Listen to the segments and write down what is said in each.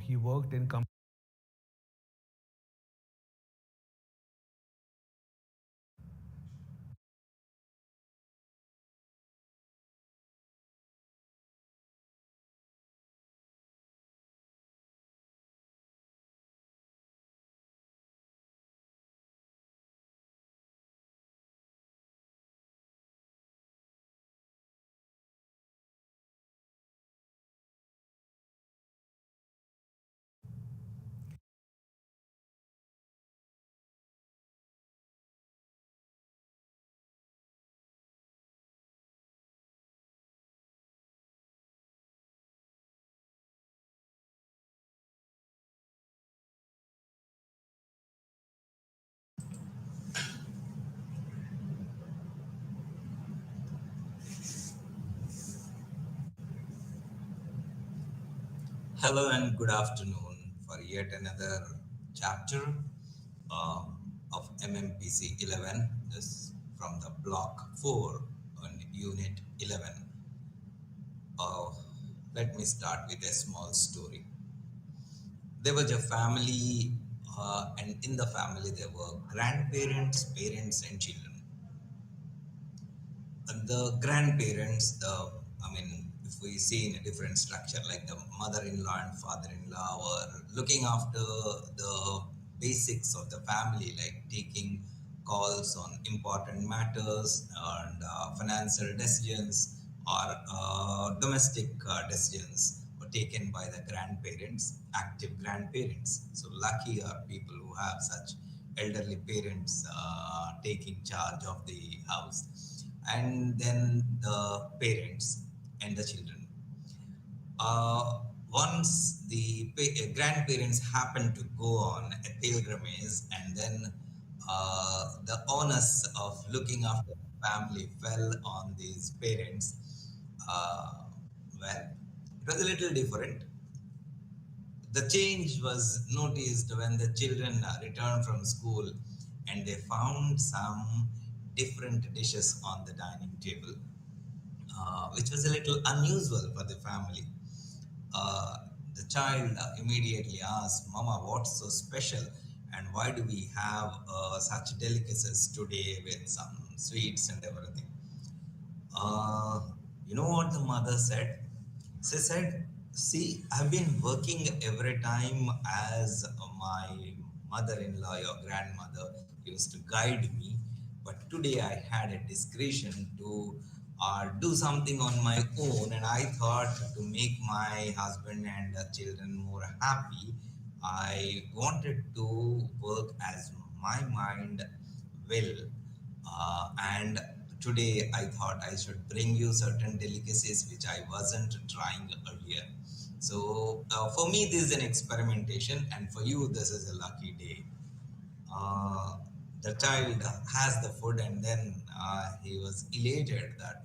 he worked in Hello and good afternoon for yet another chapter of MMPC 11. This from the block 4 on unit 11. Uh, Let me start with a small story. There was a family, and in the family, there were grandparents, parents, and children. The grandparents, I mean, if we see in a different structure, like the mother-in-law and father-in-law were looking after the basics of the family, like taking calls on important matters and financial decisions or domestic decisions were taken by the grandparents, active grandparents. So lucky are people who have such elderly parents taking charge of the house, and then the parents and the children. Once the grandparents happened to go on a pilgrimage, and then the onus of looking after the family fell on these parents. Uh, well, it was a little different. The change was noticed when the children returned from school and they found some different dishes on the dining table, which was a little unusual for the family. Uh, the child immediately asked, Mama, what's so special? And why do we have such delicacies today with some sweets and everything? Uh, you know what the mother said? She said, see, I've been working every time as my mother in law, your grandmother, used to guide me. But today I had a discretion to do something on my own, and I thought to make my husband and children more happy, I wanted to work as my mind will. And today I thought I should bring you certain delicacies which I wasn't trying earlier. So for me, this is an experimentation, and for you, this is a lucky day. uh, the child has the food, and then he was elated that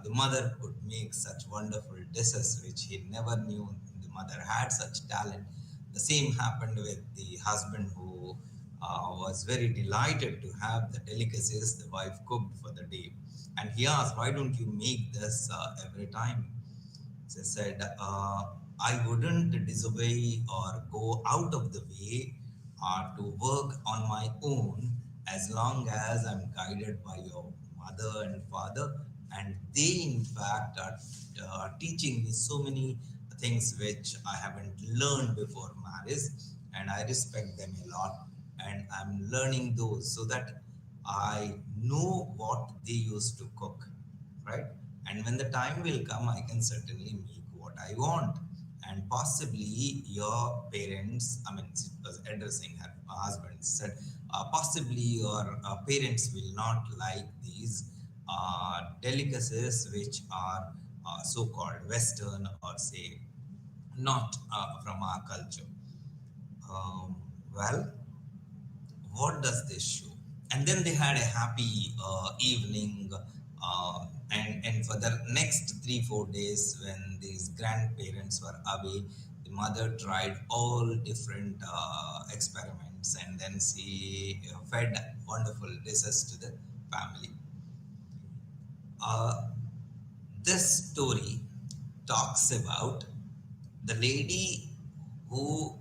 the mother could make such wonderful dishes which he never knew the mother had such talent. The same happened with the husband, who was very delighted to have the delicacies the wife cooked for the day, and he asked, why don't you make this every time? They said, I wouldn't disobey or go out of the way to work on my own as long as I'm guided by your mother and father. And they, in fact, are teaching me so many things which I haven't learned before marriage. And I respect them a lot. And I'm learning those so that I know what they used to cook, right? And when the time will come, I can certainly make what I want. And possibly your parents, I mean, she was addressing her husband, said, possibly your parents will not like these delicacies which are so called Western, or say not from our culture. Um, well, what does this show? And then they had a happy evening, and for the next 3 4 days, when these grandparents were away, the mother tried all different experiments, and then she fed wonderful dishes to the family. uh, this story talks about the lady who,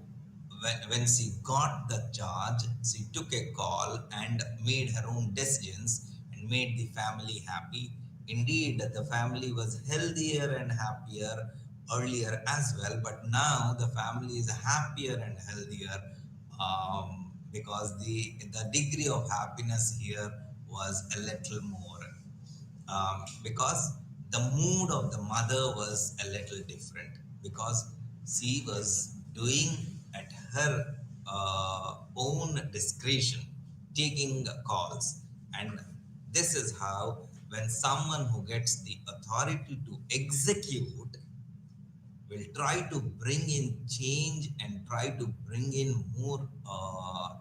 when she got the charge, she took a call and made her own decisions and made the family happy. Indeed, the family was healthier and happier earlier as well, but now the family is happier and healthier, because the degree of happiness here was a little more, because the mood of the mother was a little different, because she was doing at her own discretion, taking calls. And this is how, when someone who gets the authority to execute will try to bring in change and try to bring in more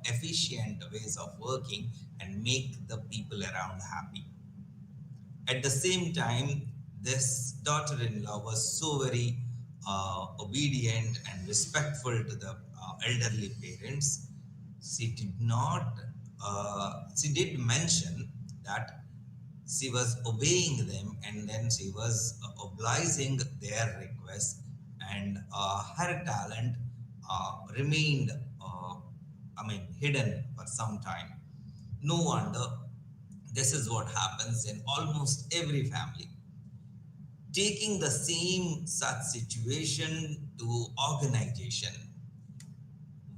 efficient ways of working and make the people around happy. At the same time, this daughter-in-law was so very obedient and respectful to the elderly parents. She did not, she did mention that she was obeying them and then she was obliging their request, and her talent remained, hidden for some time. No wonder. This is what happens in almost every family. Taking the same such situation to organization,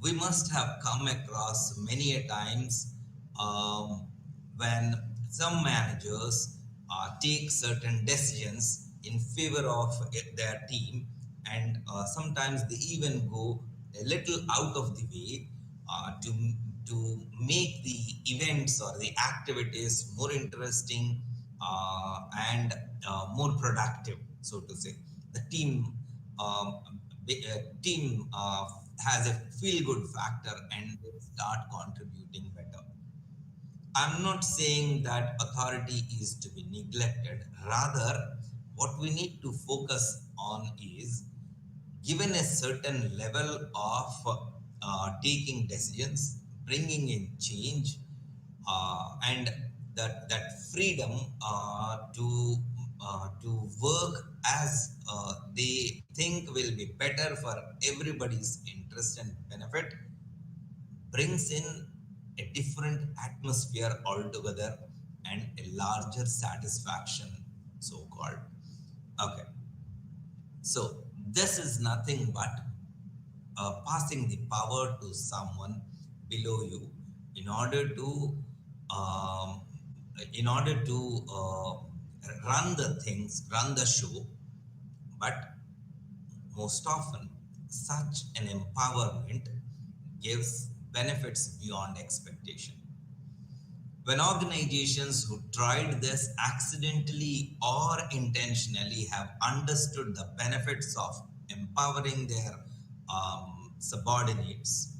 we must have come across many a times, um, when some managers take certain decisions in favor of their team, and sometimes they even go a little out of the way to make the events or the activities more interesting, and more productive, so to say. The team, um, team has a feel good factor and they start contributing better. I'm not saying that authority is to be neglected. Rather, what we need to focus on is, given a certain level of taking decisions, bringing in change, and that freedom to work as they think will be better for everybody's interest and benefit, brings in a different atmosphere altogether and a larger satisfaction, so called. Okay, so this is nothing but passing the power to someone below you in order to um, run the things, run the show. But most often, such an empowerment gives benefits beyond expectation. When organizations who tried this accidentally or intentionally have understood the benefits of empowering their subordinates,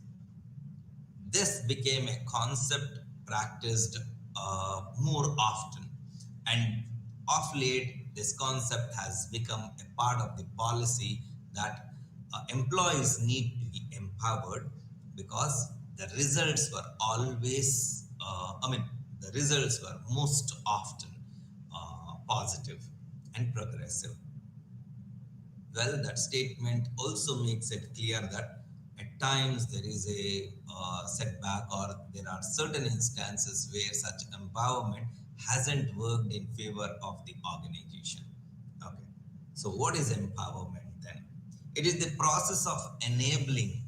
this became a concept practiced more often. And of late, this concept has become a part of the policy that employees need to be empowered, because the results were always, the results were most often positive and progressive. Well, that statement also makes it clear that at times there is a setback, or there are certain instances where such empowerment hasn't worked in favor of the organization. Okay. So, what is empowerment then? It is the process of enabling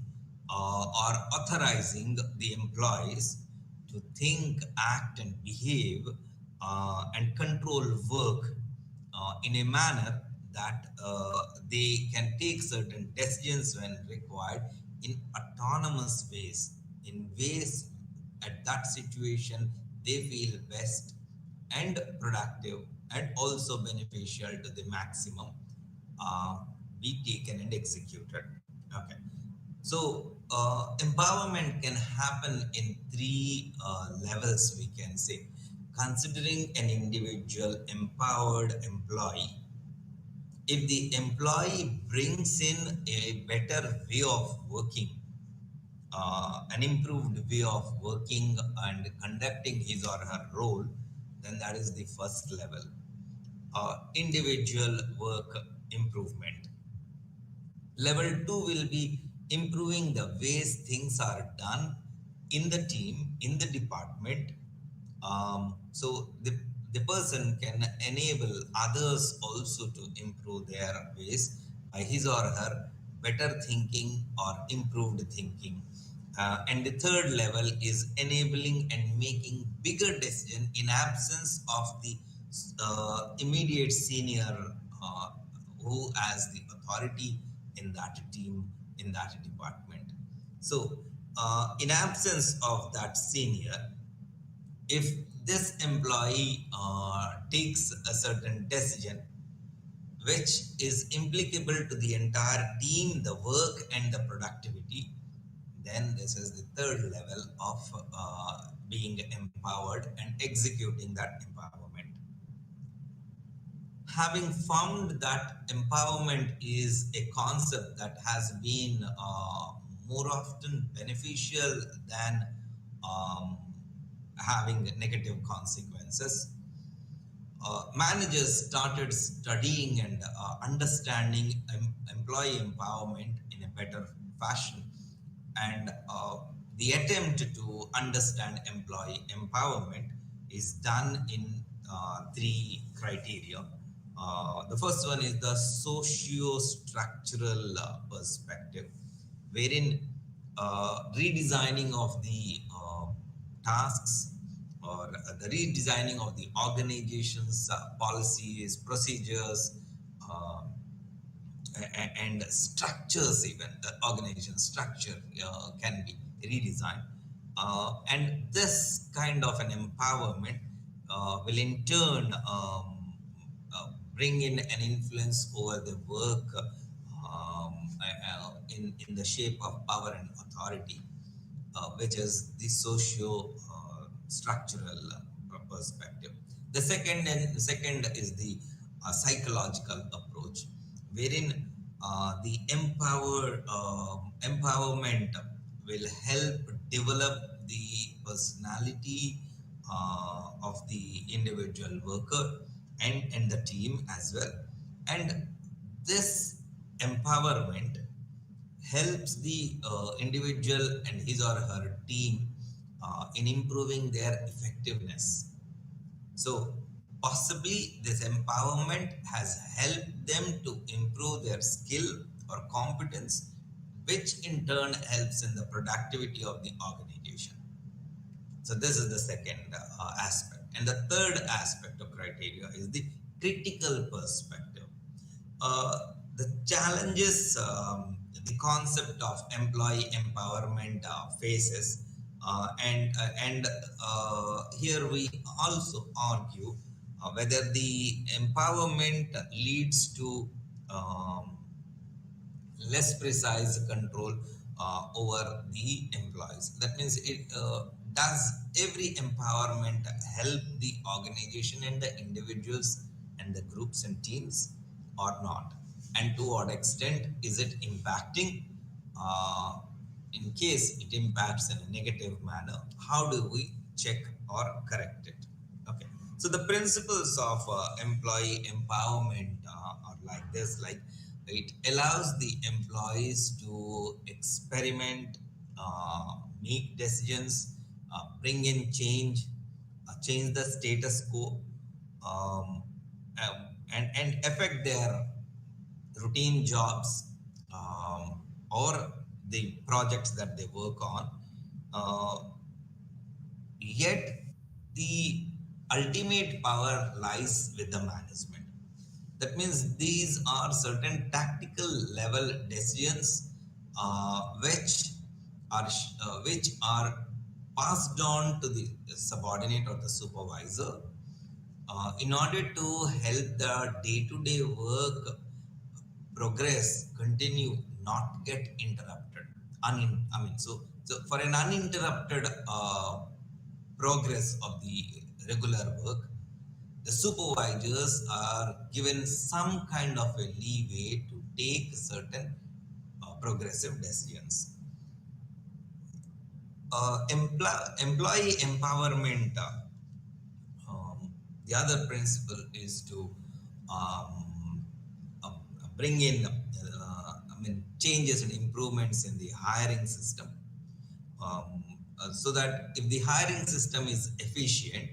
or authorizing the employees to think, act, and behave and control work in a manner that they can take certain decisions when required in autonomous ways, in ways at that situation they feel best and productive and also beneficial to the maximum, uh, be taken and executed. Okay. So, empowerment can happen in three levels, we can say. Considering an individual empowered employee, if the employee brings in a better way of working, an improved way of working and conducting his or her role, then that is the first level. Individual work improvement. Level 2 will be improving the ways things are done in the team, in the department. So the person can enable others also to improve their ways by his or her better thinking or improved thinking. And the third level is enabling and making bigger decision in absence of the immediate senior uh, who has the authority in that team, in that department. So, in absence of that senior, if this employee takes a certain decision which is implicable to the entire team, the work, and the productivity, then this is the third level of being empowered and executing that empowerment. Having found that empowerment is a concept that has been more often beneficial than um, having negative consequences, managers started studying and understanding employee empowerment in a better fashion. And the attempt to understand employee empowerment is done in three criteria. The first one is the socio-structural perspective, wherein redesigning of the tasks or the redesigning of the organization's policies, procedures, uh, and structures, even the organization structure can be redesigned. And this kind of an empowerment will in turn bring in an influence over the work in the shape of power and authority, which is the socio structural perspective. The second is the psychological approach, wherein the empowerment will help develop the personality of the individual worker and the team as well. And this empowerment helps the individual and his or her team in improving their effectiveness. So, possibly this empowerment has helped them to improve their skill or competence, which in turn helps in the productivity of the organization. So this is the second aspect. And the third aspect of criteria is the critical perspective. The challenges the concept of employee empowerment faces, and here we also argue whether the empowerment leads to um, less precise control over the employees. That means does every empowerment help the organization and the individuals and the groups and teams or not? And to what extent is it impacting? Uh, in case it impacts in a negative manner, how do we check or correct it? Okay. So the principles of employee empowerment are like this, like it allows the employees to experiment, make decisions, bring in change, change the status quo, um, and affect their routine jobs, or the projects that they work on. Uh, Yet the ultimate power lies with the management. That means these are certain tactical level decisions which are passed on to the subordinate or the supervisor in order to help the day-to-day work progress, continue, not get interrupted. So for an uninterrupted progress of the regular work, the supervisors are given some kind of a leeway to take certain progressive decisions. Employee empowerment, the other principle is to um, bring in changes and improvements in the hiring system, um, so that if the hiring system is efficient,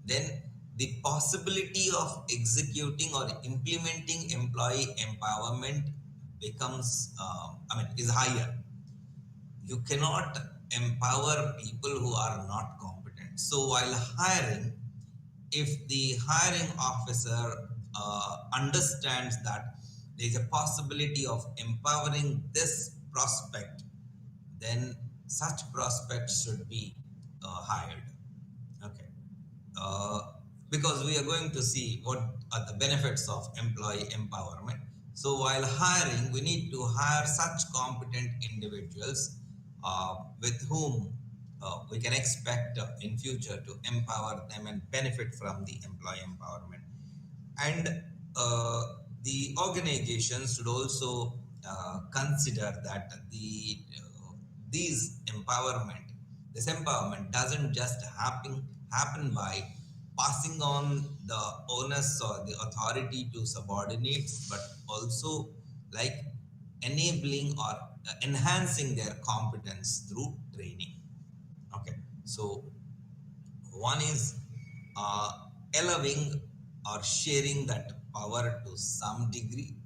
then the possibility of executing or implementing employee empowerment becomes, is higher. You cannot empower people who are not competent. So while hiring, if the hiring officer understands that there is a possibility of empowering this prospect, then such prospects should be hired. Okay. Uh, because we are going to see what are the benefits of employee empowerment. So while hiring, we need to hire such competent individuals with whom we can expect in future to empower them and benefit from the employee empowerment. And the organization should also consider that these empowerment this empowerment doesn't just happen by passing on the onus or the authority to subordinates, but also like enabling or enhancing their competence through training. Okay, so one is uh, allowing or sharing that power to some degree.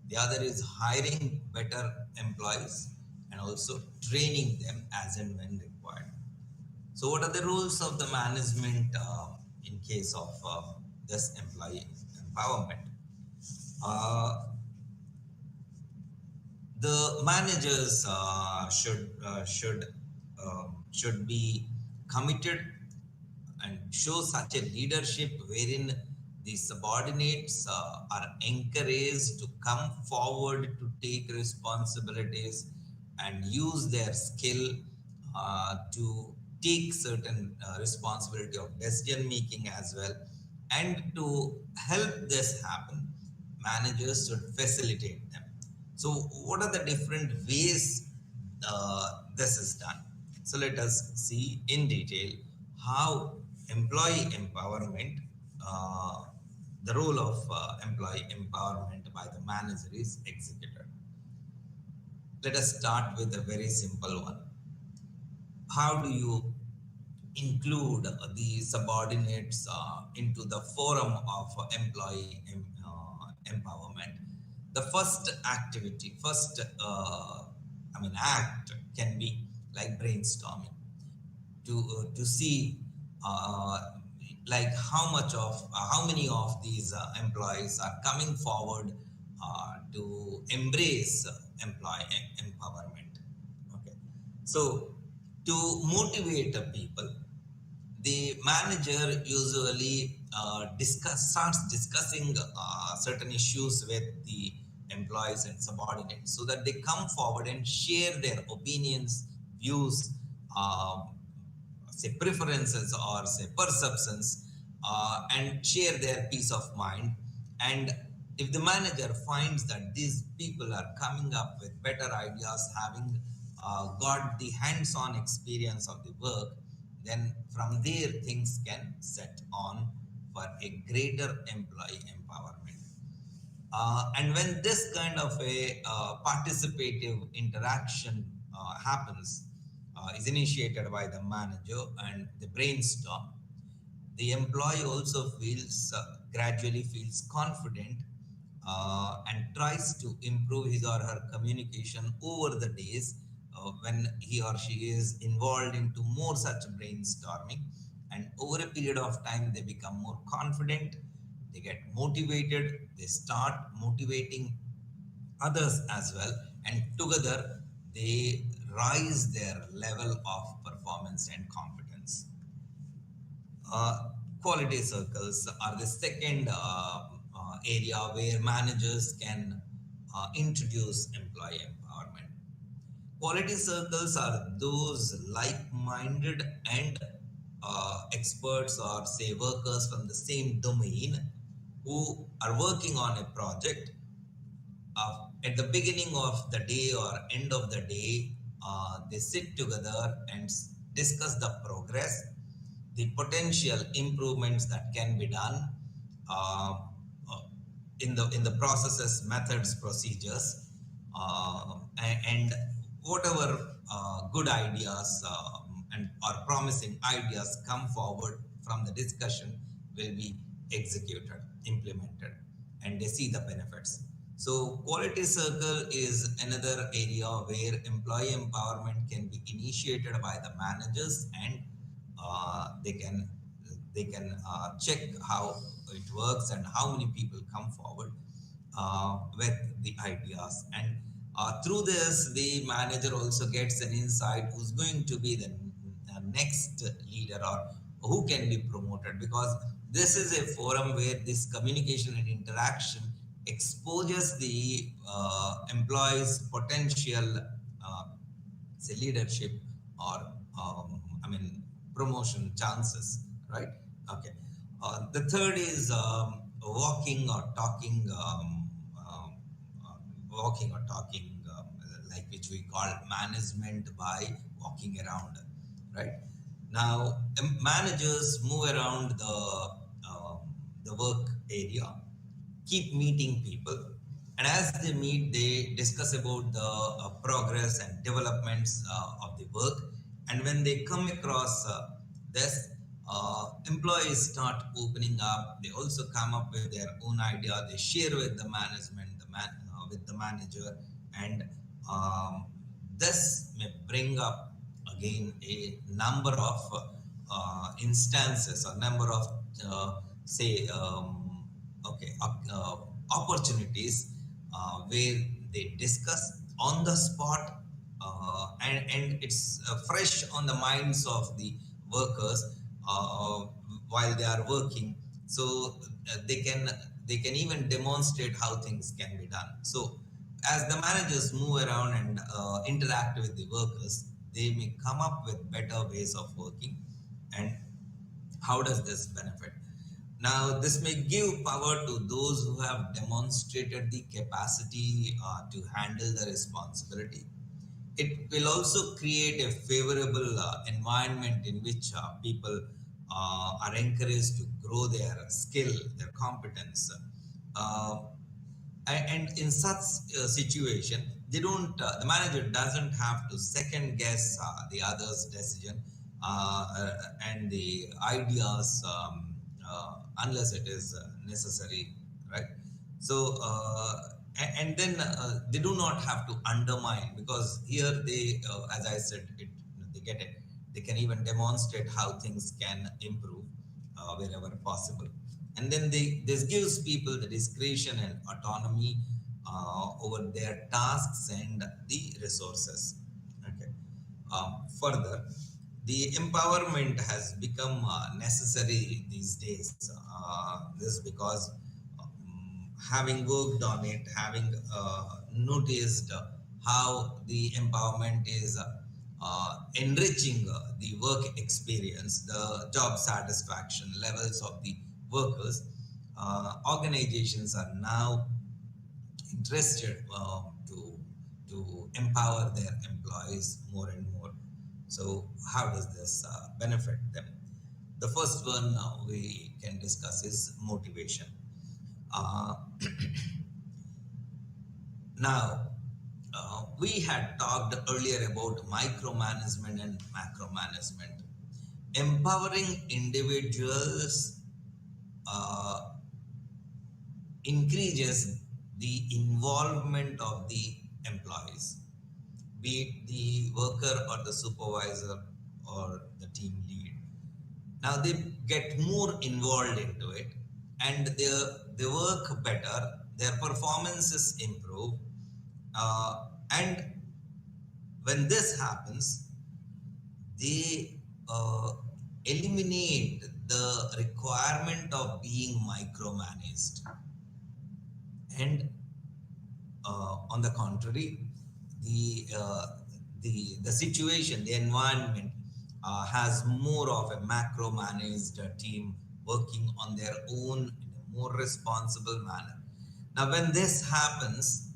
The other is hiring better employees and also training them as and when required. So, what are the rules of the management in case of this employee empowerment? Uh, the managers should be committed and show such a leadership wherein the subordinates are encouraged to come forward to take responsibilities and use their skill to take certain responsibility of decision making as well. And to help this happen, managers should facilitate them. So, what are the different ways this is done? So, let us see in detail how employee empowerment, uh, the role of employee empowerment by the manager is executed. Let us start with a very simple one. How do you include the subordinates into the forum of empowerment? The first activity, act can be like brainstorming to see uh, like how many of these employees are coming forward to embrace employee empowerment. Okay, so to motivate people, the manager usually starts discussing certain issues with the employees and subordinates so that they come forward and share their opinions, views, um, say preferences or say perceptions, and share their peace of mind. And if the manager finds that these people are coming up with better ideas, having got the hands-on experience of the work, then from there things can set on for a greater employee empowerment. And when this kind of a participative interaction happens, is initiated by the manager and the brainstorm, the employee also gradually feels confident and tries to improve his or her communication over the days when he or she is involved into more such brainstorming. And over a period of time, they become more confident, they get motivated, they start motivating others as well, and together they rise their level of performance and competence. Uh, Quality circles are the second area where managers can introduce employee empowerment. Quality circles are those like minded and experts or say workers from the same domain who are working on a project. At the beginning of the day or end of the day, they sit together and discuss the progress, the potential improvements that can be done uh, uh, in the processes, methods, procedures, and whatever good ideas and or promising ideas come forward from the discussion will be executed, implemented, and they see the benefits. So quality circle is another area where employee empowerment can be initiated by the managers, and they can check how it works and how many people come forward with the ideas. And through this, the manager also gets an insight who's going to be the next leader or who can be promoted, because this is a forum where this communication and interaction exposes the employees' potential, uh, say, leadership or I mean promotion chances, right? Okay. The third is walking or talking, walking or talking, like which we call management by walking around, right? Now, managers move around um, the work area, keep meeting people, and as they meet, they discuss about the progress and developments of the work. And when they come across this, employees start opening up. They also come up with their own idea. They share with the management, with the manager, and um, this may bring up again a number of instances or number of say okay opportunities where they discuss on the spot, and it's fresh on the minds of the workers uh, while they are working. So they can even demonstrate how things can be done. So as the managers move around and interact with the workers, they may come up with better ways of working. And how does this benefit? Now, this may give power to those who have demonstrated the capacity to handle the responsibility. It will also create a favorable environment in which people are encouraged to grow their skill, their competence. Uh, and in such situation, they don't the manager doesn't have to second guess the other's decision and the ideas, unless it is necessary, right? So and then they do not have to undermine, because here they as I said it, they get it, they can even demonstrate how things can improve wherever possible. And then this gives people the discretion and autonomy over their tasks and the resources. Okay. Further, the empowerment has become necessary these days. This because having worked on it, having noticed how the empowerment is enriching the work experience, the job satisfaction levels of the workers, organizations are now interested to empower their employees more and more. So, how does this benefit them? The first one we can discuss is motivation. Uh, Now, we had talked earlier about micromanagement and macromanagement. Empowering individuals uh, increases the involvement of the employees, be it the worker or the supervisor or the team lead. Now they get more involved into it, and they work better, their performances improve, and when this happens, they eliminate the requirement of being micromanaged. And on the contrary, the uh, the situation, the environment has more of a macro managed team working on their own in a more responsible manner. Now, when this happens,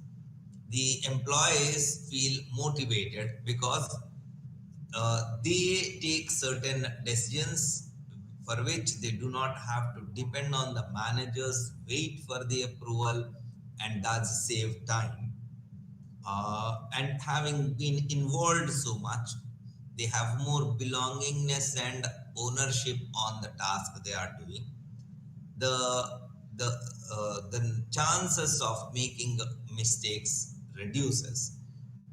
the employees feel motivated because they take certain decisions for which they do not have to depend on the managers, wait for the approval, and thus save time. and having been involved so much, they have more belongingness and ownership on the task they are doing. The the chances of making mistakes reduces,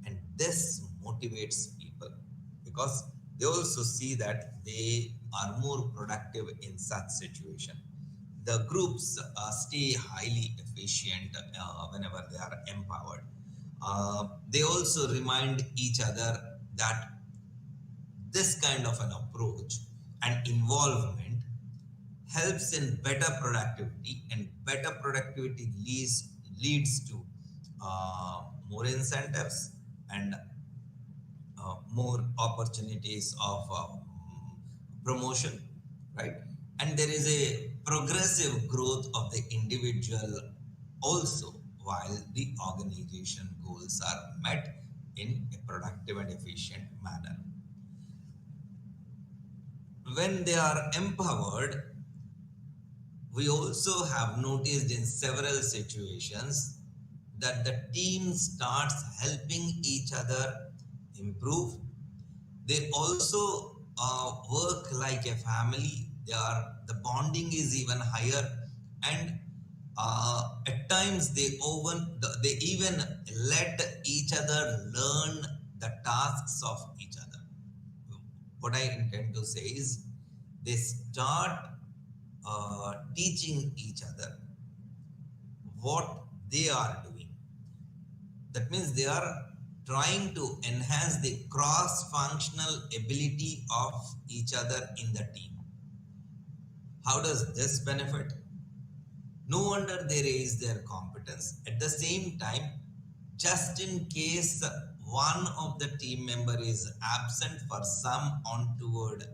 and this motivates people because they also see that they are more productive in such situation. The groups stay highly efficient whenever they are empowered. They also remind each other that this kind of an approach and involvement helps in better productivity, and better productivity leads to more incentives and more opportunities of promotion, right? And there is a progressive growth of the individual also, while the organization goals are met in a productive and efficient manner. When they are empowered, we also have noticed in several situations that the team starts helping each other improve. They also work like a family. The bonding is even higher, and at times they even let each other learn the tasks of each other. What I intend to say is they start teaching each other what they are doing. That means they are trying to enhance the cross functional ability of each other in the team. How does this benefit? No wonder they raise their competence. At the same time, just in case one of the team member is absent for some untoward,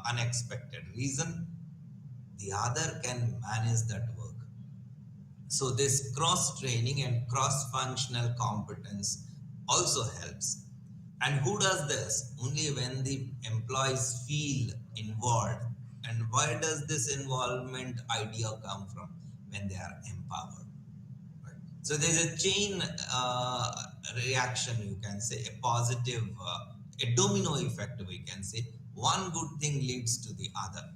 unexpected reason, the other can manage that work. So this cross training and cross functional competence also helps. And who does this? Only when the employees feel involved. And where does this involvement idea come from? When they are empowered. Right? So there's a chain reaction, you can say, a positive, a domino effect, we can say. One good thing leads to the other.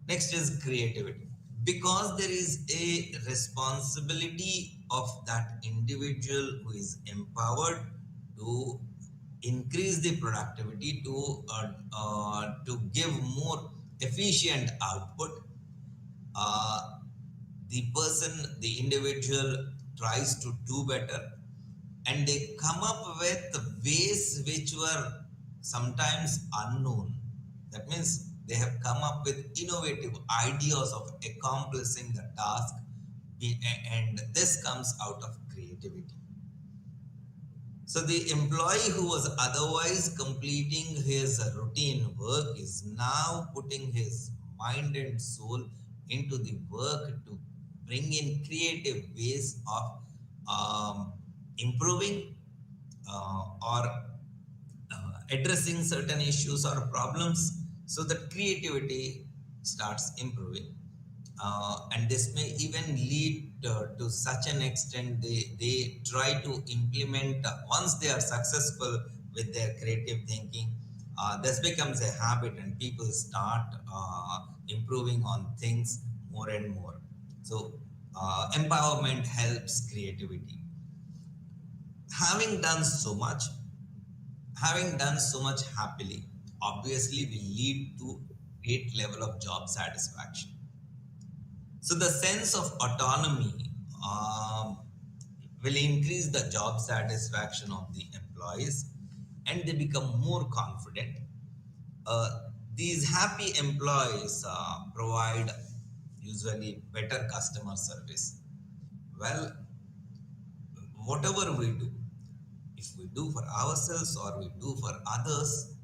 Next is creativity. Because there is a responsibility of that individual who is empowered to increase the productivity, to give more efficient output. uh, the individual tries to do better, and they come up with ways which were sometimes unknown. That means they have come up with innovative ideas of accomplishing the task, and this comes out of creativity. So the employee who was otherwise completing his routine work is now putting his mind and soul into the work to bring in creative ways of improving or addressing certain issues or problems, so that creativity starts improving. And this may even lead to such an extent they try to implement, once they are successful with their creative thinking, this becomes a habit and people start improving on things more and more. So empowerment helps creativity. having done so much Having done so much happily, obviously will lead to great level of job satisfaction. So the sense of autonomy will increase the job satisfaction of the employees, and they become more confident. Uh, these happy employees provide usually better customer service. Well, whatever we do, if we do for ourselves or we do for others,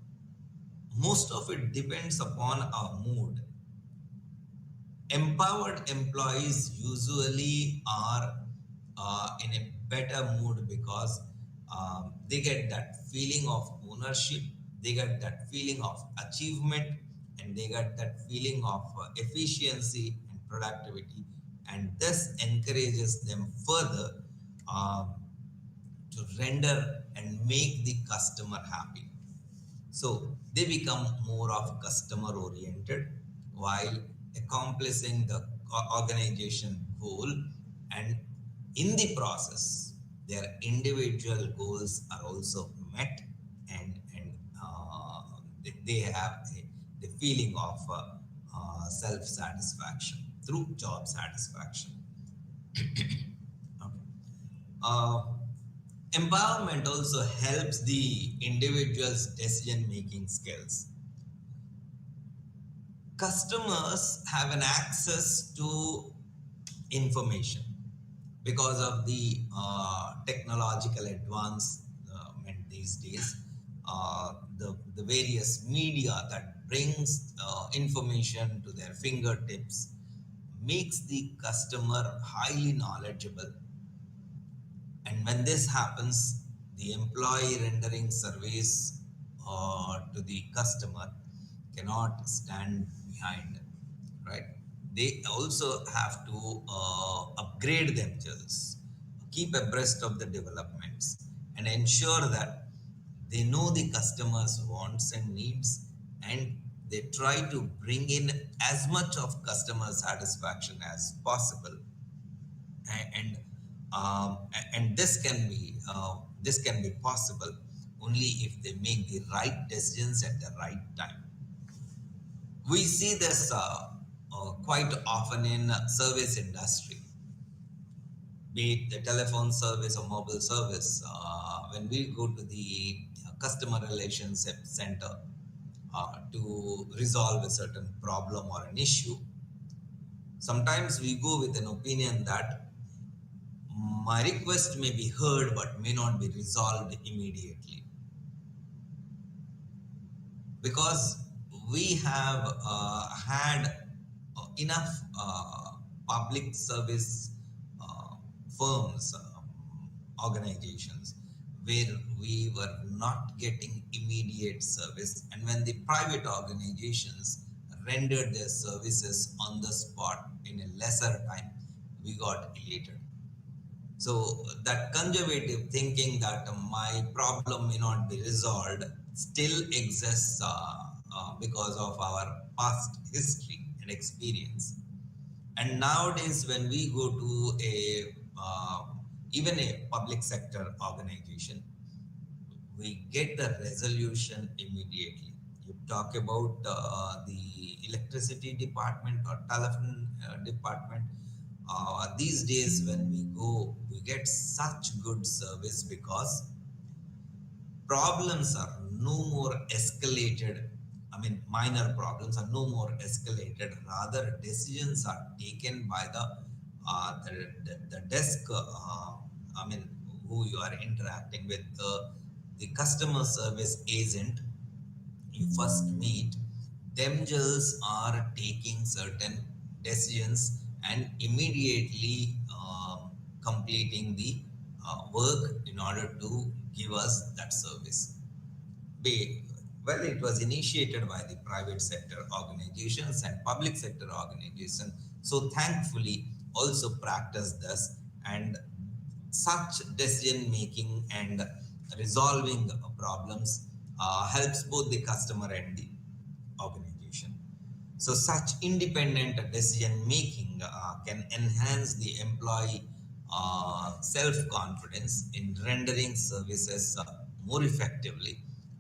most of it depends upon our mood. Empowered employees usually are in a better mood because they get that feeling of ownership, they get that feeling of achievement, and they get that feeling of efficiency and productivity. And this encourages them further um, to render and make the customer happy. So they become more of customer oriented while accomplishing the organization goal, and in the process their individual goals are also met, and they have the feeling of self satisfaction through job satisfaction. Okay. Uh, Empowerment also helps the individual's decision making skills. Customers have an access to information because of the technological advancement these days. The various media that brings information to their fingertips makes the customer highly knowledgeable. And when this happens, the employee rendering service to the customer cannot stand behind, right? They also have to upgrade themselves, keep abreast of the developments, and ensure that they know the customer's wants and needs, and they try to bring in as much of customer satisfaction as possible. And this can be possible only if they make the right decisions at the right time. We see this quite often in service industry, be it the telephone service or mobile service. When we go to the customer relationship center to resolve a certain problem or an issue, sometimes we go with an opinion that my request may be heard but may not be resolved immediately, because we have had enough public service uh, firms, organizations, where we were not getting immediate service, and when the private organizations rendered their services on the spot in a lesser time, we got elated. So that conservative thinking that my problem may not be resolved still exists because of our past history and experience. And nowadays, when we go to a even a public sector organization, we get the resolution immediately. You talk about the electricity department or telephone department. These days, when we go, we get such good service because problems are no more escalated. I mean, minor problems are no more escalated. Rather, decisions are taken by the desk. I mean, who you are interacting with, the customer service agent you first meet, themselves are taking certain decisions and immediately completing the work in order to give us that service. Be, well, it was initiated by the private sector organizations and public sector organizations. So thankfully, also practice this, and such decision making and resolving problems helps both the customer and the organization. So such independent decision making can enhance the employee self-confidence in rendering services more effectively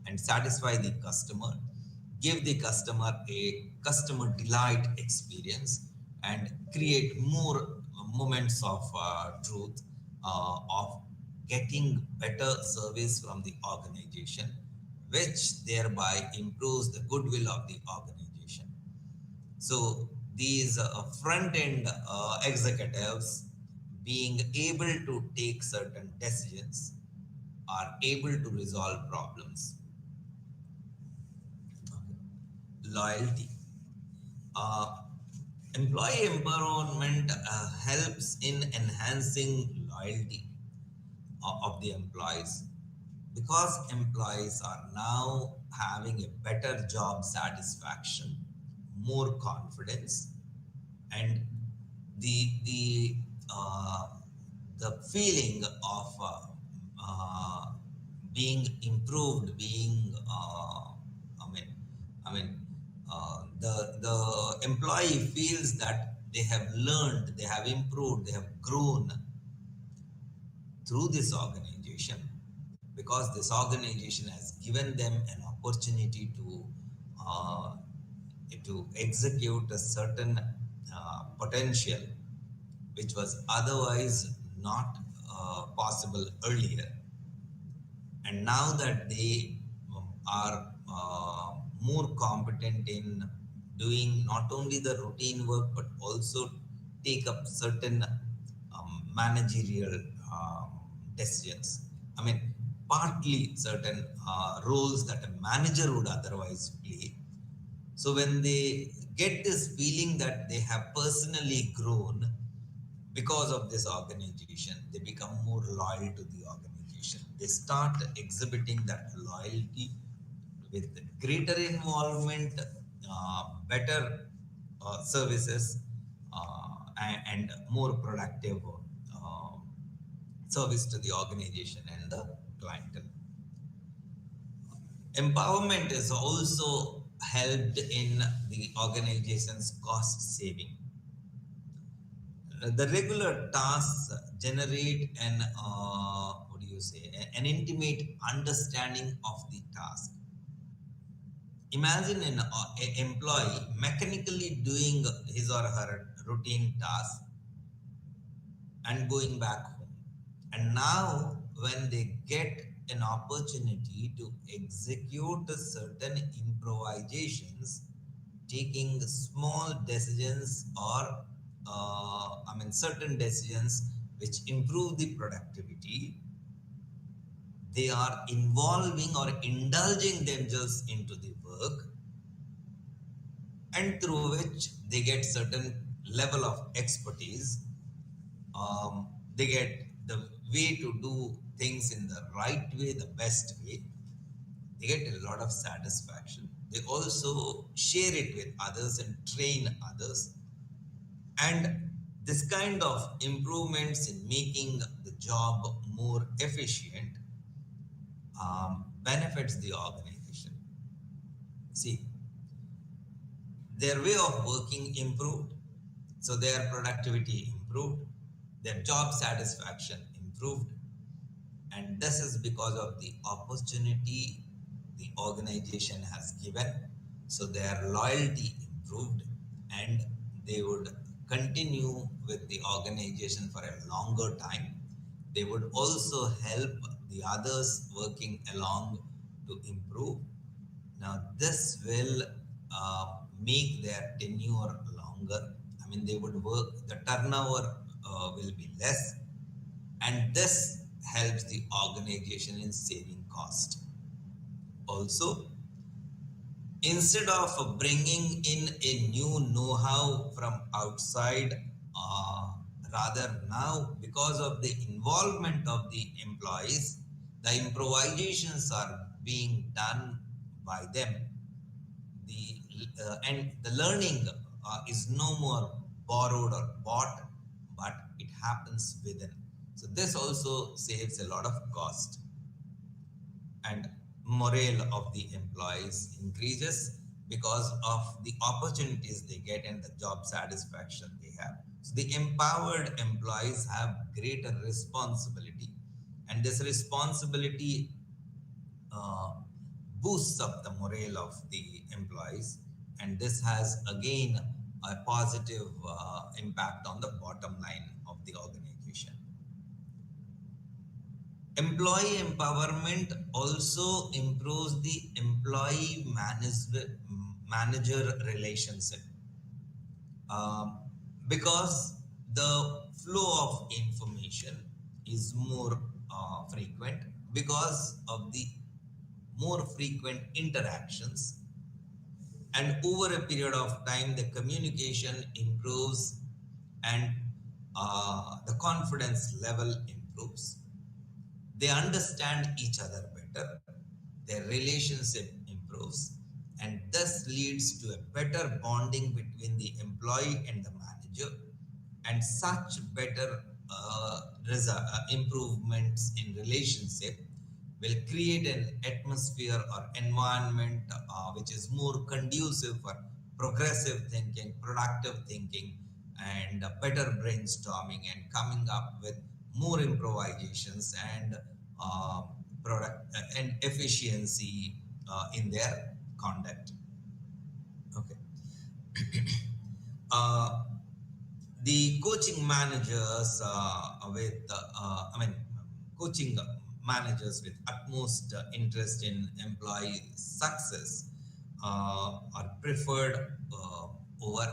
and satisfy the customer, give the customer a customer delight experience, and create more moments of truth of getting better service from the organization, which thereby improves the goodwill of the organization. So these front end executives, being able to take certain decisions, are able to resolve problems. Loyalty. Uh, Employee empowerment helps in enhancing loyalty of the employees, because employees are now having a better job satisfaction, more confidence, and the the uh, the feeling of uh, being improved, being I mean, I mean, the employee feels that they have learned, they have improved, they have grown through this organization, because this organization has given them an opportunity uh, to execute a certain potential which was otherwise not possible earlier. And now that they are more competent in doing not only the routine work but also take up certain managerial decisions. I mean, partly certain roles that a manager would otherwise play. So when they get this feeling that they have personally grown because of this organization, they become more loyal to the organization. They start exhibiting that loyalty with greater involvement, better services, and more productive uh, service to the organization and the clientele. Empowerment is also helped in the organization's cost saving. The regular tasks generate an what do you say, an intimate understanding of the task. Imagine an employee mechanically doing his or her routine task and going back home. And now, when they get an opportunity to execute certain improvisations, taking small decisions or, certain decisions which improve the productivity, they are involving or indulging themselves into the work, and through which they get certain level of expertise. They get the way to do things in the right way, the best way. They get a lot of satisfaction. They also share it with others and train others. And this kind of improvements in making the job more efficient benefits the organization. See, their way of working improved, so their productivity improved, their job satisfaction improved, and this is because of the opportunity the organization has given. So their loyalty improved, and they would continue with the organization for a longer time. They would also help the others working along to improve. Now, this will make their tenure longer. I mean, they would work, the turnover will be less, and this helps the organization in saving cost. Also, instead of bringing in a new know-how from outside, rather now, because of the involvement of the employees, the improvisations are being done by them. And the learning is no more borrowed or bought, but it happens within. So this also saves a lot of cost, and morale of the employees increases because of the opportunities they get and the job satisfaction they have. So the empowered employees have greater responsibility, and this responsibility uh, boosts up the morale of the employees, and this has again a positive impact on the bottom line of the organization. Employee empowerment also improves the manager relationship, um, because the flow of information is more frequent, because of the more frequent interactions, and over a period of time the communication improves, and the confidence level improves. They understand each other better, their relationship improves, and this leads to a better bonding between the employee and the manager, and such better improvements in relationship will create an atmosphere or environment which is more conducive for progressive thinking, productive thinking, and better brainstorming and coming up with more improvisations and uh, product and efficiency in their conduct. Okay. Uh, the coaching managers I mean, coaching managers with utmost interest in employee success are preferred over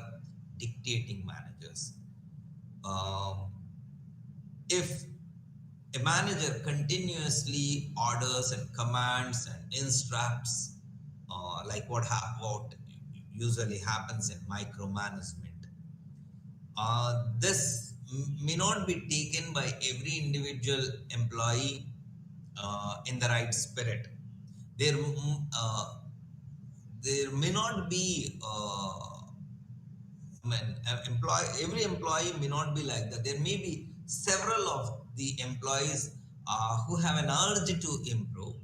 dictating managers. Um, if a manager continuously orders and commands and instructs, like what usually happens in micromanagement, this may not be taken by every individual employee in the right spirit. There, there may not be I mean, every employee may not be like that. There may be several of the employees who have an urge to improve,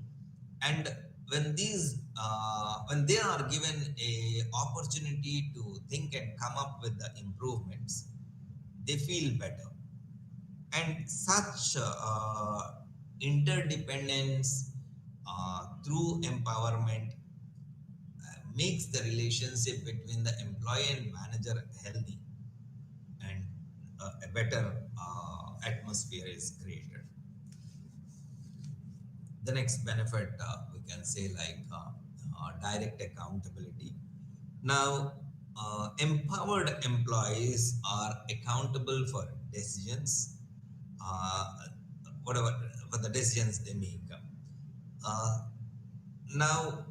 and when they are given a opportunity to think and come up with the improvements, they feel better. And such interdependence through empowerment makes the relationship between the employee and manager healthy, and a better atmosphere is created. The next benefit, we can say, like direct accountability. Now, empowered employees are accountable for decisions, uh, whatever for the decisions they make. Uh, Now,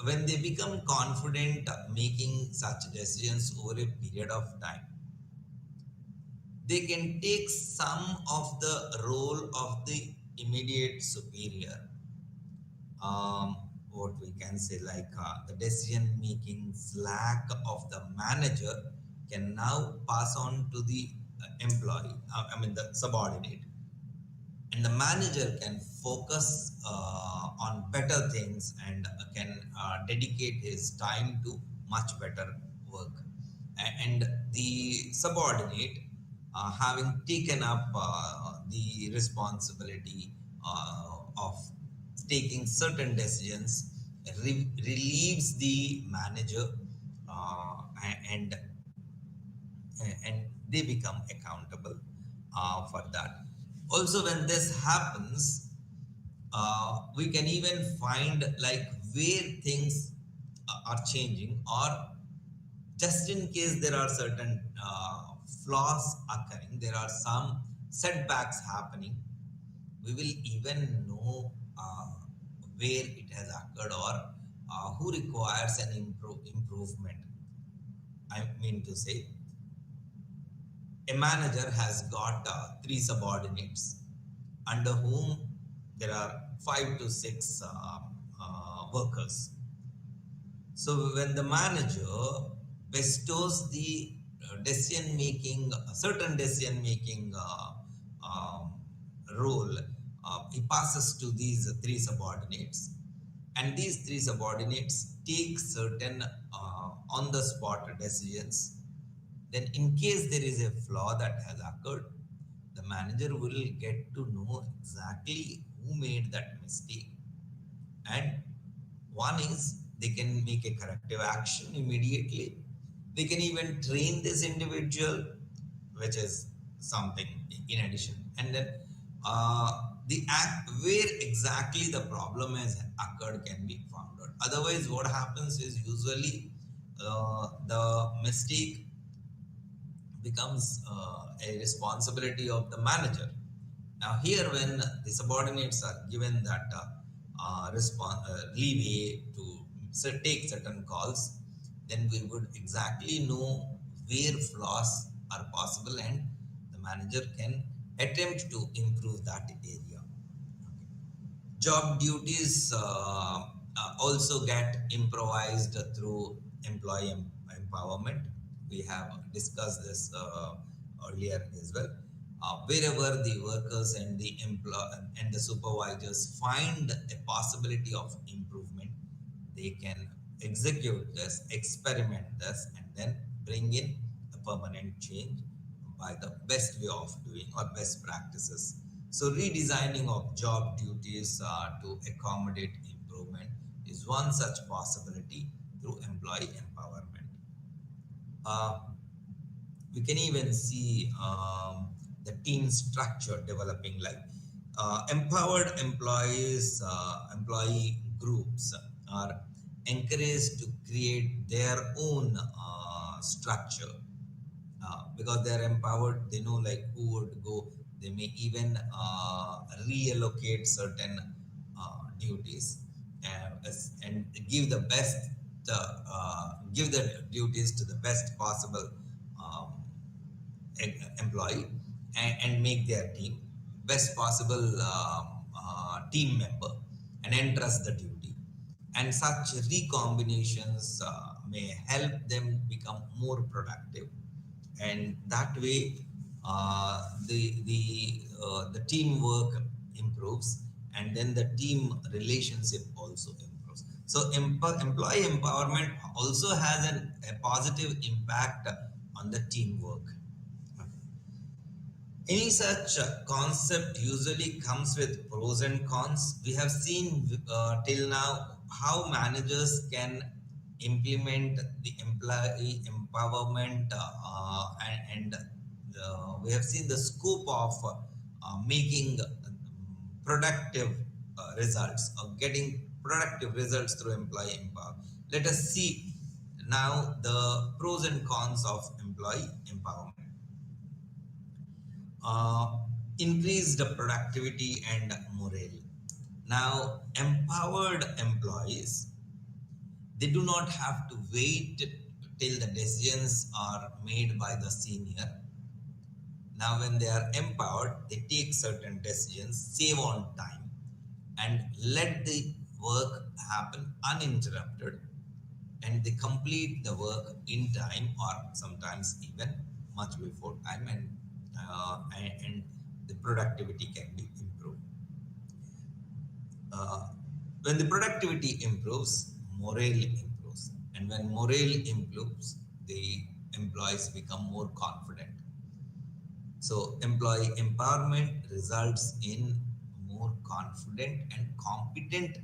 when they become confident making such decisions over a period of time, they can take some of the role of the immediate superior. Um, what we can say, like the decision making slack of the manager can now pass on to the employee, I mean, the subordinate, and the manager can focus on better things and can dedicate his time to much better work. And the subordinate, having taken up the responsibility of taking certain decisions, relieves the manager, and and they become accountable for that. Also, when this happens, we can even find like where things are changing, or just in case there are certain flaws occurring, there are some setbacks happening, we will even know where it has occurred, or who requires an improvement. I mean to say, a manager has got three subordinates under whom there are 5 to 6 workers. So when the manager bestows the decision making, certain decision making role, he passes to these three subordinates, and these three subordinates take certain on the spot decisions. Then, in case there is a flaw that has occurred, the manager will get to know exactly who made that mistake. And one is they can make a corrective action immediately. They can even train this individual, which is something in addition. And then the act where exactly the problem has occurred can be found out. Otherwise, what happens is usually the mistake becomes a responsibility of the manager. Now, here, when the subordinates are given that leeway to take certain calls, then we would exactly know where flaws are possible, and the manager can attempt to improve that area. Job duties also get improvised through employee empowerment. We have discussed this earlier as well. wherever the workers and the and the supervisors find a possibility of improvement, they can execute this, experiment this, and then bring in a permanent change by the best way of doing or best practices. So redesigning of job duties to accommodate improvement is one such possibility through employee empowerment. Uh, we can even see the team structure developing, like empowered employee groups are encouraged to create their own structure, because they're empowered, they know like who would go. They may even reallocate certain duties, and give the best, give the duties to the best possible um, employee, and make their team best possible team member, and entrust the duty. And such recombinations may help them become more productive, and that way the teamwork improves, and then the team relationship also improves. So employee empowerment also has a positive impact on the teamwork. Any such concept usually comes with pros and cons. We have seen till now how managers can implement the employee empowerment, and we have seen the scope of making productive results, or getting productive results through employee empowerment. Let us see now the pros and cons of employee empowerment. uh, Increased productivity and morale. Now, empowered employees, they do not have to wait till the decisions are made by the senior. Now, when they are empowered, they take certain decisions, save on time, and let the work happen uninterrupted, and they complete the work in time, or sometimes even much before time, and the productivity can be improved. uh, when the productivity improves, morale improves, and when morale improves, the employees become more confident. So employee empowerment results in more confident and competent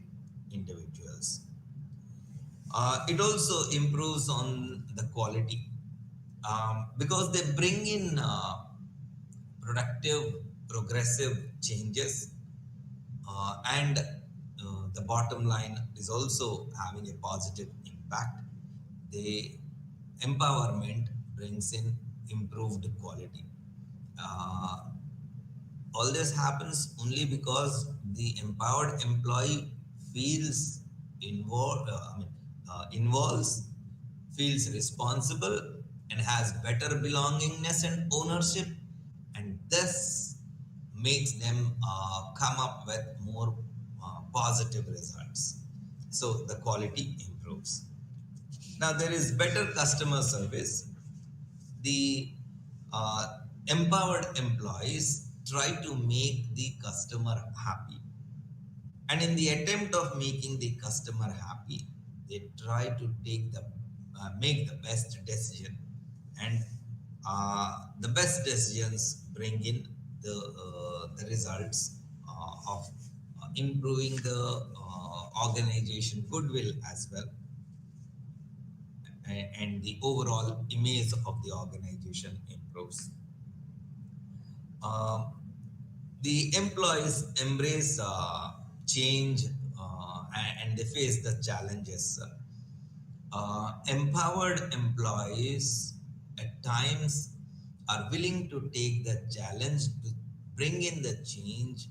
individuals. It also improves on the quality, because they bring in productive, progressive changes, and the bottom line is also having a positive impact. The empowerment brings in improved quality. Uh, all this happens only because the empowered employee feels involves, feels responsible, and has better belongingness and ownership, and this makes them come up with more positive results. So the quality improves. Now there is better customer service. The empowered employees try to make the customer happy, and in the attempt of making the customer happy, they try to make the best decision, and the best decisions bring in the results of improving the organization goodwill as well, and the overall image of the organization improves. Um, the employees embrace change, and they face the challenges. Empowered employees at times are willing to take the challenge to bring in the change,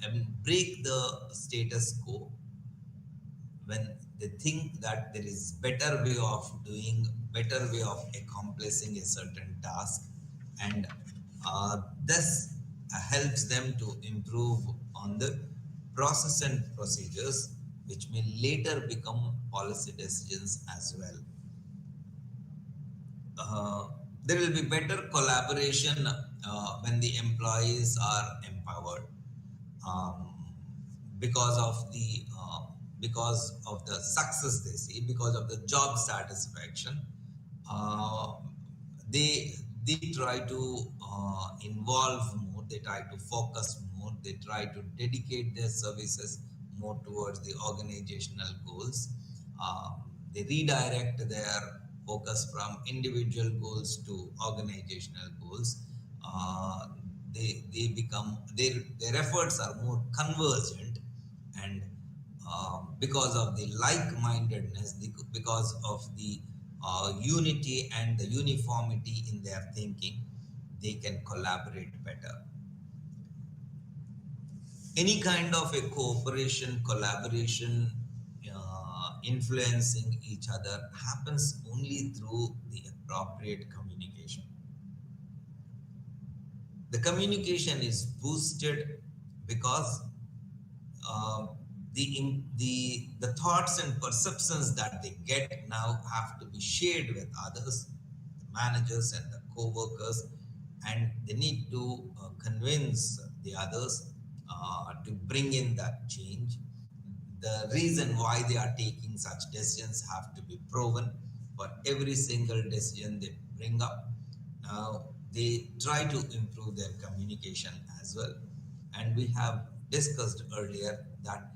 and break the status quo when they think that there is better way of doing, better way of accomplishing a certain task, and this helps them to improve on the process and procedures, which may later become policy decisions as well. uh, There will be better collaboration when the employees are empowered, um, because of the success they see, because of the job satisfaction. uh, they try to involve more, they try to focus more, they try to dedicate their services more towards the organizational goals. They redirect their focus from individual goals to organizational goals. uh, they become their efforts are more convergent, and because of the like-mindedness, because of the unity and the uniformity in their thinking, they can collaborate better. Any kind of a cooperation, collaboration, influencing each other happens only through the appropriate communication. The communication is boosted because uh, the thoughts and perceptions that they get now have to be shared with others, the managers and the co-workers, and they need to convince the others to bring in that change. The reason why they are taking such decisions have to be proven for every single decision they bring up. Now they try to improve their communication as well, and we have discussed earlier that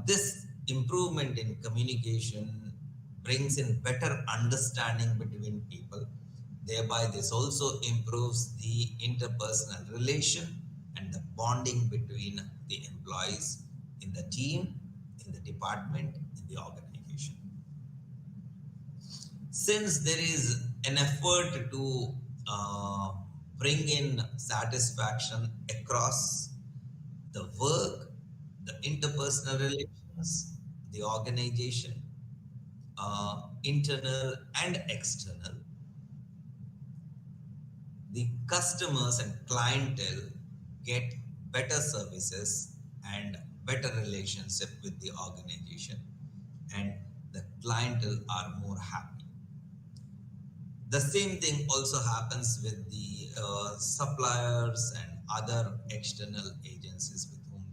this improvement in communication brings in better understanding between people. Thereby, this also improves the interpersonal relation and the bonding between the employees in the team, in the department, in the organization. Since there is an effort to uh, bring in satisfaction across the work, the interpersonal relations, the organization, internal and external, the customers and clientele get better services and better relationship with the organization, and the clientele are more happy. The same thing also happens with the suppliers and other external agencies with whom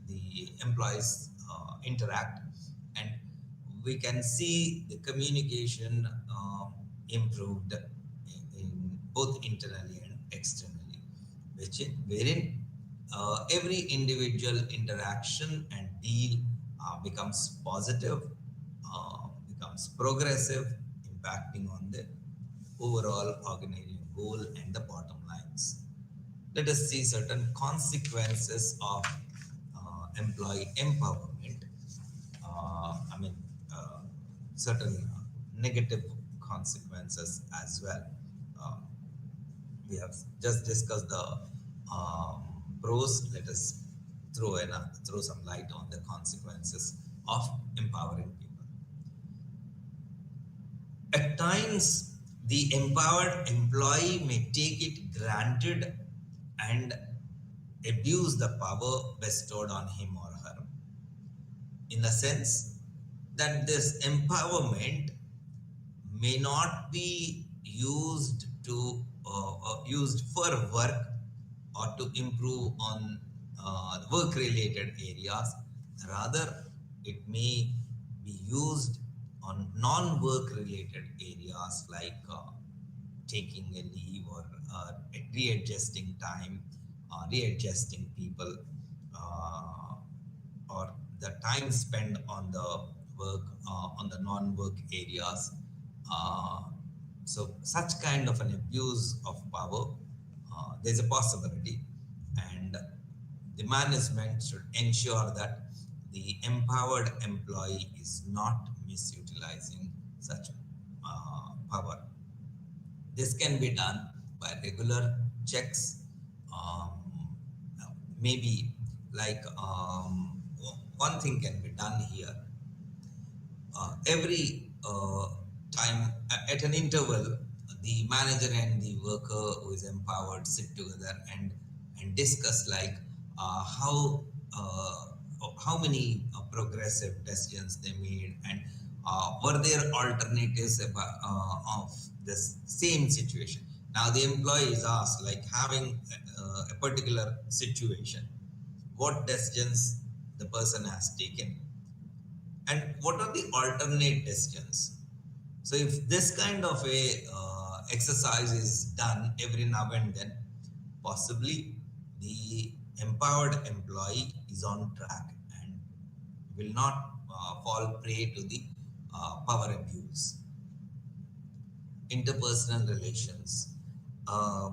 the employees interact, and we can see the communication improved in both internally and externally, wherein every individual interaction and deal becomes positive, becomes progressive, impacting on the overall organization goal and the bottom lines. Let us see certain consequences of employee empowerment. I mean, uh, certain negative consequences as well. Uh, we have just discussed the pros. Let us throw some light on the consequences of empowering people. At times, the empowered employee may take it granted and abuse the power bestowed on him or her, in the sense that this empowerment may not be used for work or to improve on work related areas. Rather, it may be used on non work related areas like taking a leave or readjusting time, readjusting people, uh, or the time spent on the work, on the non-work areas. Uh, so such kind of an abuse of power, there's a possibility, and the management should ensure that the empowered employee is not misutilizing such power. This can be done by regular checks. Um, maybe like one thing can be done here. Every time at an interval, the manager and the worker who is empowered sit together and discuss like uh, how many progressive decisions they made, and Were there alternatives of this same situation? Now the employee is asked, like having a particular situation, what decisions the person has taken, and what are the alternate decisions. So if this kind of a exercise is done every now and then, possibly the empowered employee is on track and will not fall prey to the power abuse. Interpersonal relations. Uh,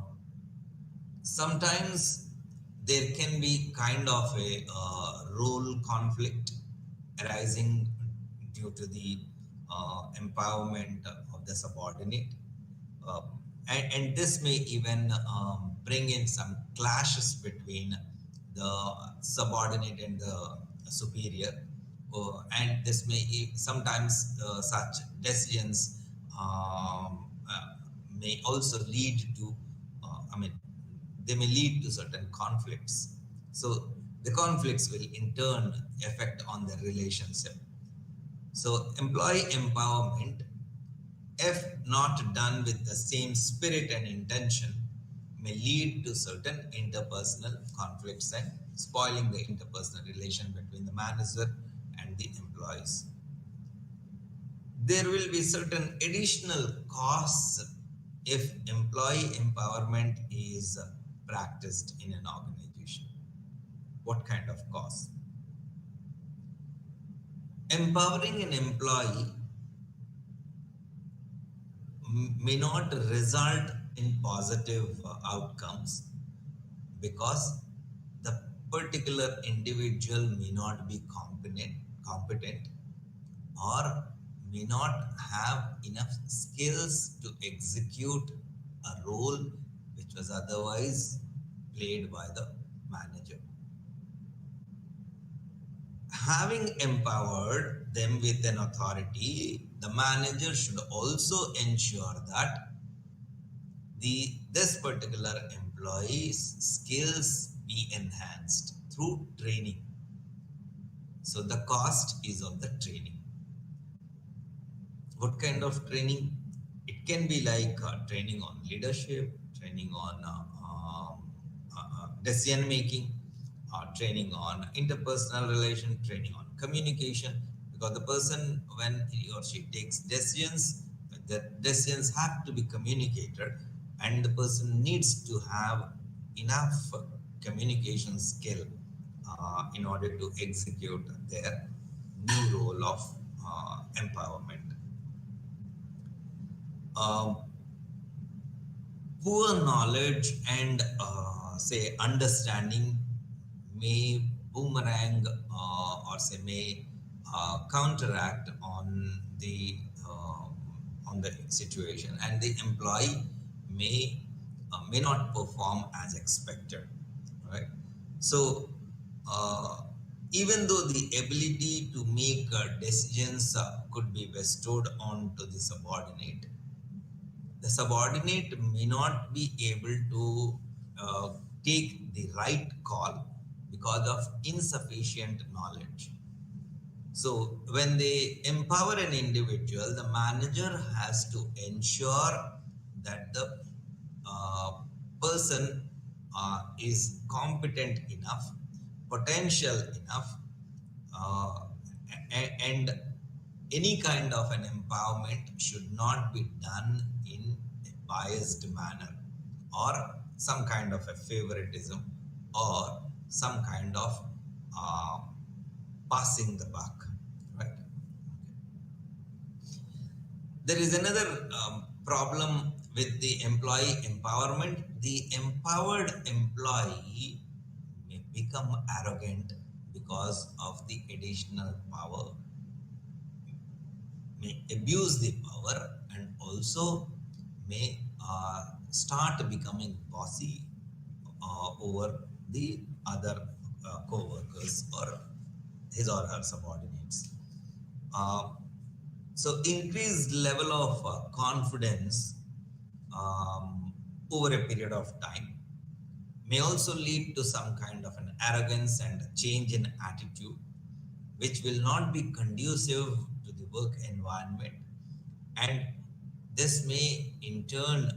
Sometimes there can be kind of a role conflict arising due to the empowerment of the subordinate. Uh, and this may even bring in some clashes between the subordinate and the superior. And this may sometimes such decisions may also lead to, I mean, they may lead to certain conflicts. So the conflicts will in turn affect on the relationship. So employee empowerment, if not done with the same spirit and intention, may lead to certain interpersonal conflicts and spoiling the interpersonal relation between the manager and the employees. There will be certain additional costs if employee empowerment is practiced in an organization. What kind of costs? Empowering an employee may not result in positive outcomes because the particular individual may not be competent or may not have enough skills to execute a role which was otherwise played by the manager. Having empowered them with an authority, the manager should also ensure that this particular employee's skills be enhanced through training. So the cost is of the training. What kind of training? It can be like training on leadership, training on decision making, training on interpersonal relation, training on communication. Because the person, when he or she takes decisions, the decisions have to be communicated, and the person needs to have enough communication skill in order to execute their new role of empowerment. Um, Poor knowledge and say understanding may boomerang or say may counteract on the situation, and the employee may not perform as expected, right? So even though the ability to make decisions could be bestowed onto the subordinate may not be able to take the right call because of insufficient knowledge. So when they empower an individual, the manager has to ensure that the uh, person is competent enough, potential enough, uh, and any kind of an empowerment should not be done in a biased manner or some kind of a favoritism or some kind of uh, passing the buck, right? There is another problem with the employee empowerment. The empowered employee may become arrogant because of the additional power, may abuse the power, and also may start becoming bossy over the other co-workers or his or her subordinates. Uh, so increased level of confidence over a period of time may also lead to some kind of an arrogance and a change in attitude, which will not be conducive to the work environment, and this may in turn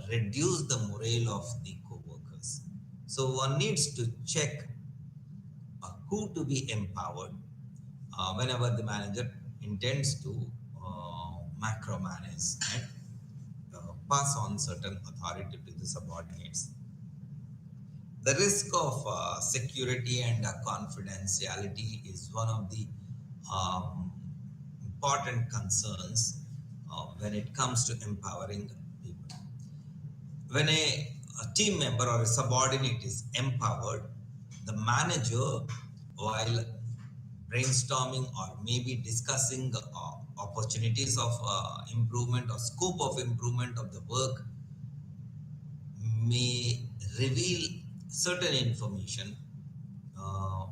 reduce the morale of the co-workers. So one needs to check who to be empowered whenever the manager intends to macromanage and pass on certain authority to the subordinates. The risk of security and confidentiality is one of the um, important concerns when it comes to empowering people. When a team member or a subordinate is empowered, the manager, while brainstorming or maybe discussing opportunities of improvement or scope of improvement of the work, may reveal certain information uh,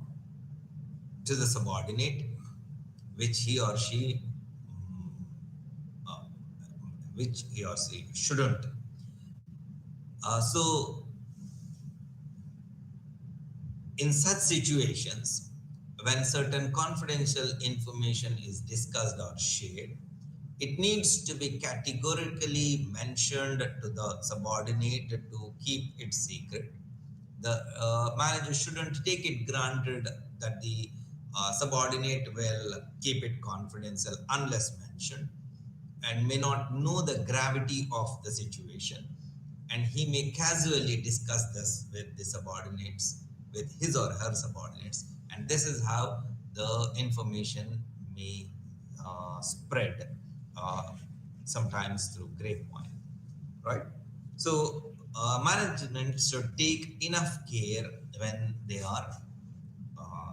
to the subordinate, which he or she, uh, which he or she shouldn't. So, in such situations, when certain confidential information is discussed or shared, it needs to be categorically mentioned to the subordinate to keep it secret. The manager shouldn't take it granted that the subordinate will keep it confidential unless mentioned, and may not know the gravity of the situation, and he may casually discuss this with the subordinates, with his or her subordinates, and this is how the information may spread, uh, sometimes through grapevine, right? So management should take enough care when they are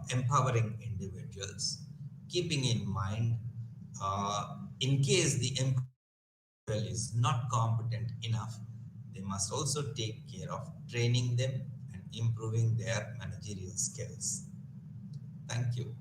empowering individuals, keeping in mind, in case the individual is not competent enough, they must also take care of training them and improving their managerial skills. Thank you.